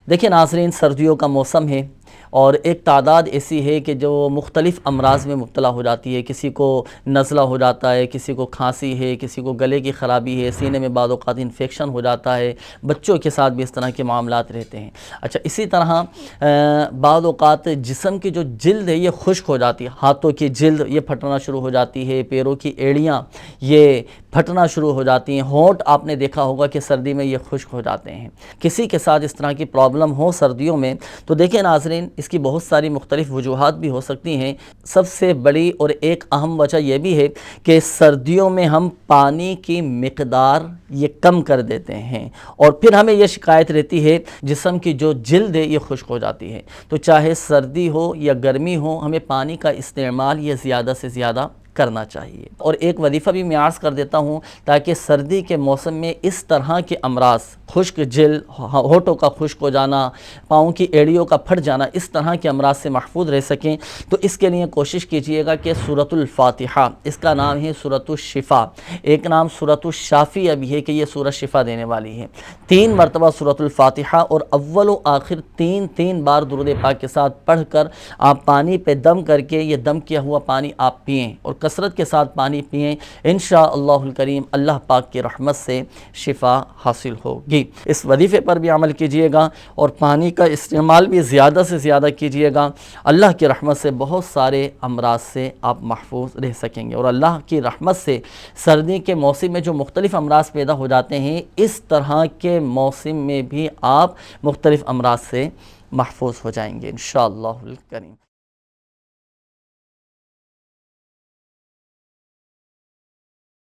دیکھیں ناظرین، سردیوں کا موسم ہے اور ایک تعداد ایسی ہے کہ جو مختلف امراض میں مبتلا ہو جاتی ہے۔ کسی کو نزلہ ہو جاتا ہے، کسی کو کھانسی ہے، کسی کو گلے کی خرابی ہے، سینے میں بعض اوقات انفیکشن ہو جاتا ہے، بچوں کے ساتھ بھی اس طرح کے معاملات رہتے ہیں۔ اچھا، اسی طرح بعض اوقات جسم کی جو جلد ہے یہ خشک ہو جاتی ہے، ہاتھوں کی جلد یہ پھٹنا شروع ہو جاتی ہے، پیروں کی ایڑیاں یہ پھٹنا شروع ہو جاتی ہیں، ہونٹ آپ نے دیکھا ہوگا کہ سردی میں یہ خشک ہو جاتے ہیں۔ کسی کے ساتھ اس طرح کی پرابلم ہو سردیوں میں تو دیکھیں ناظرین، اس کی بہت ساری مختلف وجوہات بھی ہو سکتی ہیں۔ سب سے بڑی اور ایک اہم وجہ یہ بھی ہے کہ سردیوں میں ہم پانی کی مقدار یہ کم کر دیتے ہیں، اور پھر ہمیں یہ شکایت رہتی ہے جسم کی جو جلد ہے یہ خشک ہو جاتی ہے۔ تو چاہے سردی ہو یا گرمی ہو، ہمیں پانی کا استعمال یہ زیادہ سے زیادہ کرنا چاہیے۔ اور ایک وظیفہ بھی میں عرض کر دیتا ہوں تاکہ سردی کے موسم میں اس طرح کے امراض، خشک جلد، ہونٹوں کا خشک ہو جانا، پاؤں کی ایڑیوں کا پھٹ جانا، اس طرح کے امراض سے محفوظ رہ سکیں، تو اس کے لیے کوشش کیجئے گا کہ سورۃ الفاتحہ، اس کا نام ہے سورۃ الشفا، ایک نام سورۃ الشافیہ بھی ہے کہ یہ سورۃ شفا دینے والی ہے۔ 3 مرتبہ سورۃ الفاتحہ اور اول و آخر 3 بار درود پاک کے ساتھ پڑھ کر آپ پانی پہ دم کر کے یہ دم کیا ہوا پانی آپ پئیں اور کثرت کے ساتھ پانی پئیں، انشاءاللہ الکریم اللہ پاک کی رحمت سے شفا حاصل ہوگی۔ اس وظیفے پر بھی عمل کیجئے گا اور پانی کا استعمال بھی زیادہ سے زیادہ کیجئے گا۔ اللہ کی رحمت سے بہت سارے امراض سے آپ محفوظ رہ سکیں گے، اور اللہ کی رحمت سے سردی کے موسم میں جو مختلف امراض پیدا ہو جاتے ہیں، اس طرح کے موسم میں بھی آپ مختلف امراض سے محفوظ ہو جائیں گے انشاءاللہ الکریم۔